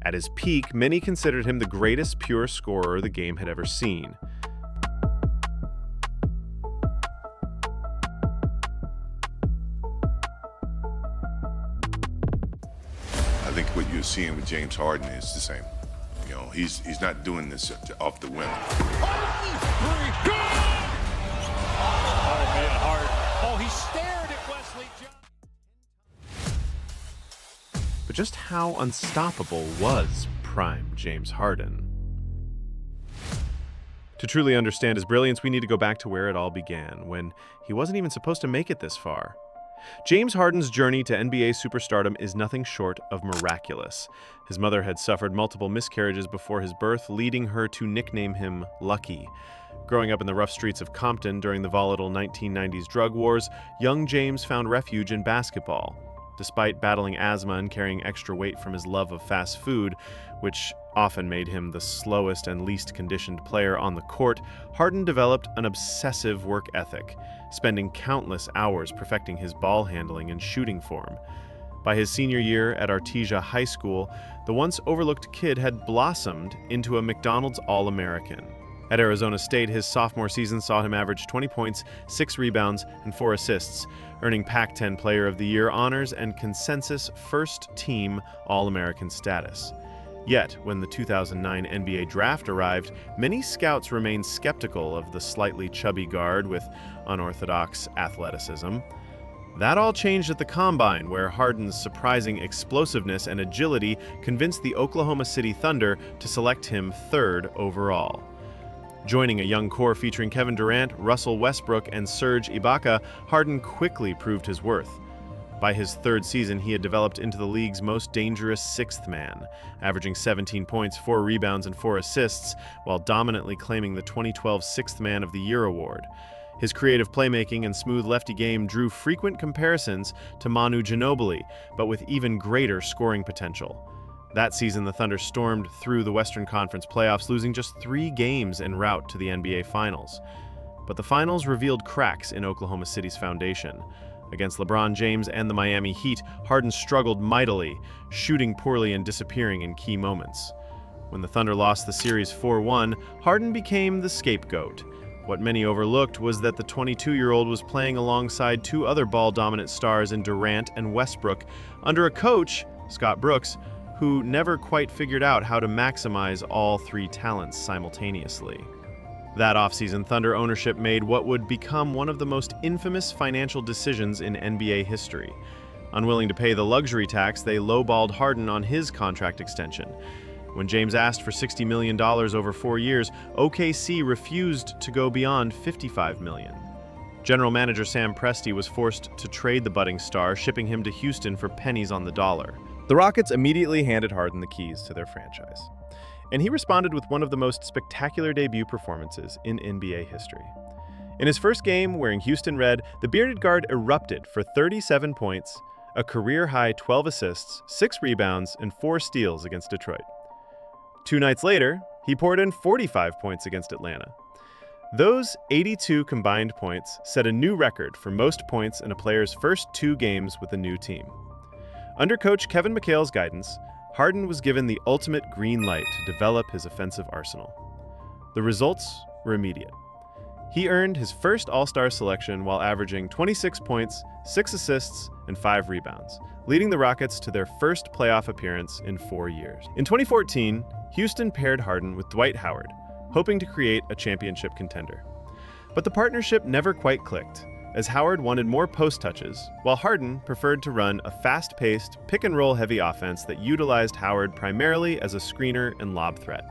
At his peak, many considered him the greatest pure scorer the game had ever seen. I think what you're seeing with James Harden is the same. You know, he's not doing this off the whim. Oh, he stared at Wesley Johnson. But just how unstoppable was Prime James Harden? To truly understand his brilliance, we need to go back to where it all began, when he wasn't even supposed to make it this far. James Harden's journey to NBA superstardom is nothing short of miraculous. His mother had suffered multiple miscarriages before his birth, leading her to nickname him Lucky. Growing up in the rough streets of Compton during the volatile 1990s drug wars, young James found refuge in basketball. Despite battling asthma and carrying extra weight from his love of fast food, which often made him the slowest and least conditioned player on the court, Harden developed an obsessive work ethic, spending countless hours perfecting his ball handling and shooting form. By his senior year at Artesia High School, the once overlooked kid had blossomed into a McDonald's All-American. At Arizona State, his sophomore season saw him average 20 points, 6 rebounds, and 4 assists, earning Pac-10 Player of the Year honors and consensus first-team All-American status. Yet, when the 2009 NBA draft arrived, many scouts remained skeptical of the slightly chubby guard with unorthodox athleticism. That all changed at the Combine, where Harden's surprising explosiveness and agility convinced the Oklahoma City Thunder to select him 3rd overall. Joining a young core featuring Kevin Durant, Russell Westbrook, and Serge Ibaka, Harden quickly proved his worth. By his 3rd season, he had developed into the league's most dangerous 6th man, averaging 17 points, 4 rebounds, and 4 assists, while dominantly claiming the 2012 6th Man of the Year award. His creative playmaking and smooth lefty game drew frequent comparisons to Manu Ginobili, but with even greater scoring potential. That season, the Thunder stormed through the Western Conference playoffs, losing just 3 games en route to the NBA Finals. But the finals revealed cracks in Oklahoma City's foundation. Against LeBron James and the Miami Heat, Harden struggled mightily, shooting poorly and disappearing in key moments. When the Thunder lost the series 4-1, Harden became the scapegoat. What many overlooked was that the 22-year-old was playing alongside 2 other ball-dominant stars in Durant and Westbrook, under a coach, Scott Brooks, who never quite figured out how to maximize all 3 talents simultaneously. That offseason, Thunder ownership made what would become one of the most infamous financial decisions in NBA history. Unwilling to pay the luxury tax, they lowballed Harden on his contract extension. When James asked for $60 million over 4 years, OKC refused to go beyond $55 million. General manager Sam Presti was forced to trade the budding star, shipping him to Houston for pennies on the dollar. The Rockets immediately handed Harden the keys to their franchise, and he responded with one of the most spectacular debut performances in NBA history. In his first game wearing Houston red, the bearded guard erupted for 37 points, a career-high 12 assists, 6 rebounds, and 4 steals against Detroit. 2 nights later, he poured in 45 points against Atlanta. Those 82 combined points set a new record for most points in a player's first 2 games with a new team. Under coach Kevin McHale's guidance, Harden was given the ultimate green light to develop his offensive arsenal. The results were immediate. He earned his first All-Star selection while averaging 26 points, 6 assists, and 5 rebounds, leading the Rockets to their first playoff appearance in 4 years. In 2014, Houston paired Harden with Dwight Howard, hoping to create a championship contender. But the partnership never quite clicked, as Howard wanted more post touches, while Harden preferred to run a fast-paced, pick-and-roll heavy offense that utilized Howard primarily as a screener and lob threat.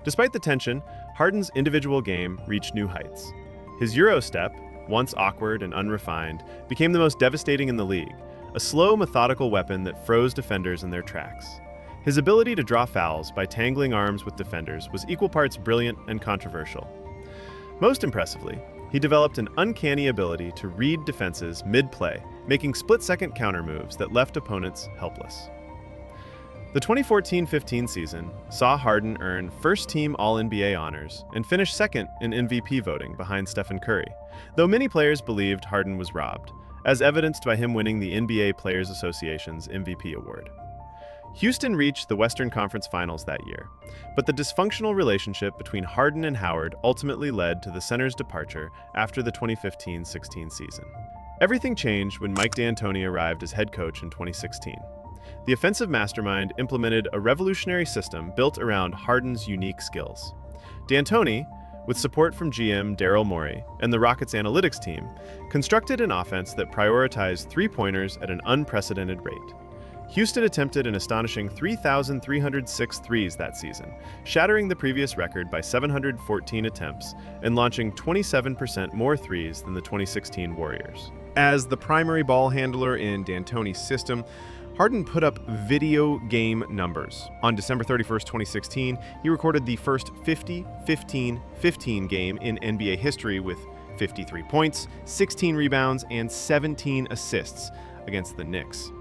Despite the tension, Harden's individual game reached new heights. His Euro step, once awkward and unrefined, became the most devastating in the league, a slow, methodical weapon that froze defenders in their tracks. His ability to draw fouls by tangling arms with defenders was equal parts brilliant and controversial. Most impressively, he developed an uncanny ability to read defenses mid-play, making split-second counter moves that left opponents helpless. The 2014-15 season saw Harden earn first-team All-NBA honors and finish second in MVP voting behind Stephen Curry, though many players believed Harden was robbed, as evidenced by him winning the NBA Players Association's MVP award. Houston reached the Western Conference Finals that year, but the dysfunctional relationship between Harden and Howard ultimately led to the center's departure after the 2015-16 season. Everything changed when Mike D'Antoni arrived as head coach in 2016. The offensive mastermind implemented a revolutionary system built around Harden's unique skills. D'Antoni, with support from GM Daryl Morey and the Rockets' analytics team, constructed an offense that prioritized three-pointers at an unprecedented rate. Houston attempted an astonishing 3,306 threes that season, shattering the previous record by 714 attempts and launching 27% more threes than the 2016 Warriors. As the primary ball handler in D'Antoni's system, Harden put up video game numbers. On December 31st, 2016, he recorded the first 50-15-15 game in NBA history with 53 points, 16 rebounds, and 17 assists against the Knicks.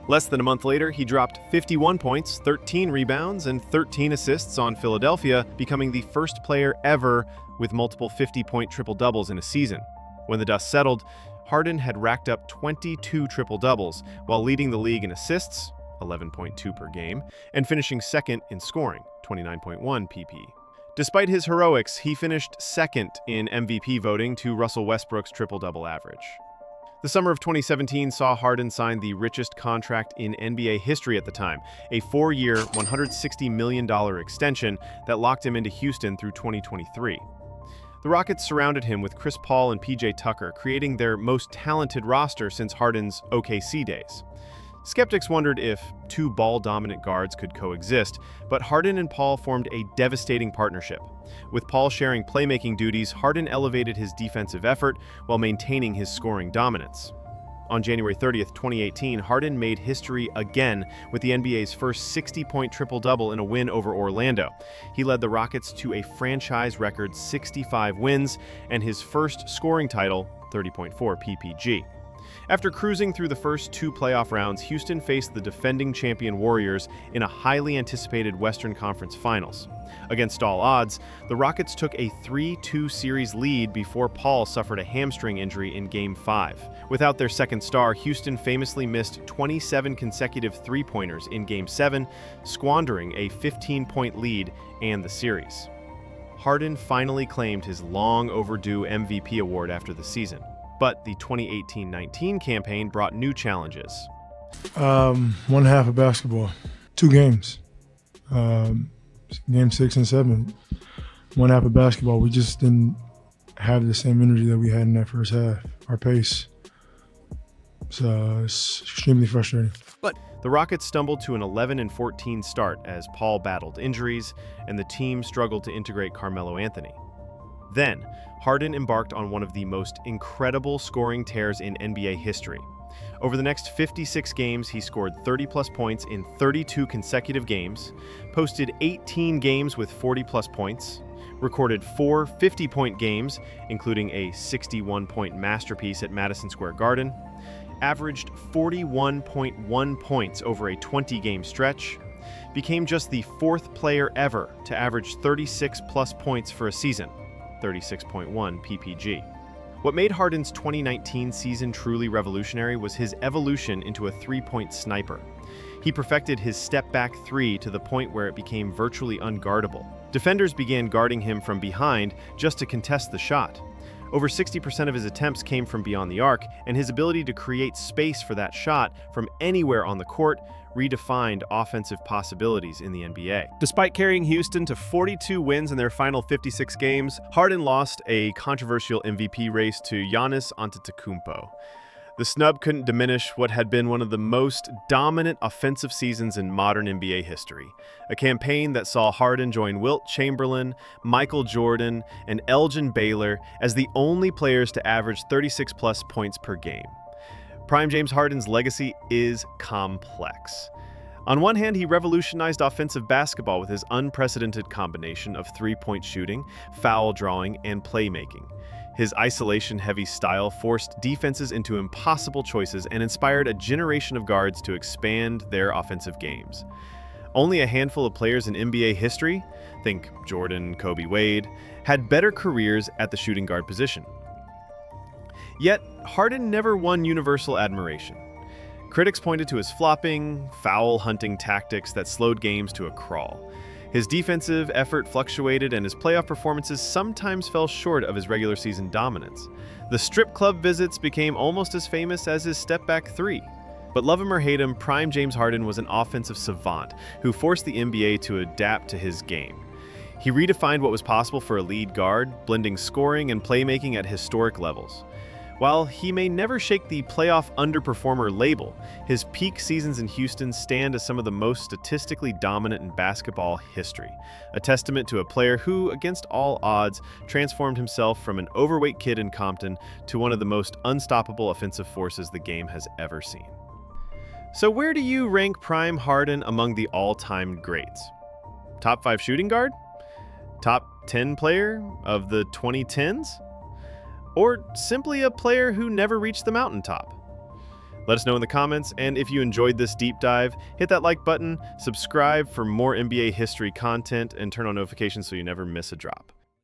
Less than a month later, he dropped 51 points, 13 rebounds, and 13 assists on Philadelphia, becoming the first player ever with multiple 50-point triple-doubles in a season. When the dust settled, Harden had racked up 22 triple-doubles while leading the league in assists, 11.2 per game, and finishing second in scoring, 29.1 pp. Despite his heroics, he finished second in MVP voting to Russell Westbrook's triple-double average. The summer of 2017 saw Harden sign the richest contract in NBA history at the time, a 4-year, $160 million extension that locked him into Houston through 2023. The Rockets surrounded him with Chris Paul and PJ Tucker, creating their most talented roster since Harden's OKC days. Skeptics wondered if two ball-dominant guards could coexist, but Harden and Paul formed a devastating partnership. With Paul sharing playmaking duties, Harden elevated his defensive effort while maintaining his scoring dominance. On January 30th, 2018, Harden made history again with the NBA's first 60-point triple-double in a win over Orlando. He led the Rockets to a franchise record 65 wins and his first scoring title, 30.4 PPG. After cruising through the first two playoff rounds, Houston faced the defending champion Warriors in a highly anticipated Western Conference Finals. Against all odds, the Rockets took a 3-2 series lead before Paul suffered a hamstring injury in Game 5. Without their second star, Houston famously missed 27 consecutive three-pointers in Game 7, squandering a 15-point lead and the series. Harden finally claimed his long-overdue MVP award after the season. But the 2018-19 campaign brought new challenges. One half of basketball, 2 games, game 6 and 7. One half of basketball, we just didn't have the same energy that we had in that first half, our pace. So it's extremely frustrating. But the Rockets stumbled to an 11-14 start as Paul battled injuries and the team struggled to integrate Carmelo Anthony. Then, Harden embarked on one of the most incredible scoring tears in NBA history. Over the next 56 games, he scored 30-plus points in 32 consecutive games, posted 18 games with 40-plus points, recorded 4 50-point games, including a 61-point masterpiece at Madison Square Garden, averaged 41.1 points over a 20-game stretch, became just the 4th player ever to average 36-plus points for a season, 36.1 PPG. What made Harden's 2019 season truly revolutionary was his evolution into a three-point sniper. He perfected his step-back three to the point where it became virtually unguardable. Defenders began guarding him from behind just to contest the shot. Over 60% of his attempts came from beyond the arc, and his ability to create space for that shot from anywhere on the court redefined offensive possibilities in the NBA. Despite carrying Houston to 42 wins in their final 56 games, Harden lost a controversial MVP race to Giannis Antetokounmpo. The snub couldn't diminish what had been one of the most dominant offensive seasons in modern NBA history, a campaign that saw Harden join Wilt Chamberlain, Michael Jordan, and Elgin Baylor as the only players to average 36-plus points per game. Prime James Harden's legacy is complex. On one hand, he revolutionized offensive basketball with his unprecedented combination of three-point shooting, foul drawing, and playmaking. His isolation-heavy style forced defenses into impossible choices and inspired a generation of guards to expand their offensive games. Only a handful of players in NBA history, think Jordan, Kobe, Wade, had better careers at the shooting guard position. Yet, Harden never won universal admiration. Critics pointed to his flopping, foul-hunting tactics that slowed games to a crawl. His defensive effort fluctuated, and his playoff performances sometimes fell short of his regular season dominance. The strip club visits became almost as famous as his step-back three. But love him or hate him, Prime James Harden was an offensive savant who forced the NBA to adapt to his game. He redefined what was possible for a lead guard, blending scoring and playmaking at historic levels. While he may never shake the playoff underperformer label, his peak seasons in Houston stand as some of the most statistically dominant in basketball history, a testament to a player who, against all odds, transformed himself from an overweight kid in Compton to one of the most unstoppable offensive forces the game has ever seen. So where do you rank Prime Harden among the all-time greats? Top 5 shooting guard? Top 10 player of the 2010s? Or simply a player who never reached the mountaintop? Let us know in the comments, and if you enjoyed this deep dive, hit that like button, subscribe for more NBA history content, and turn on notifications so you never miss a drop.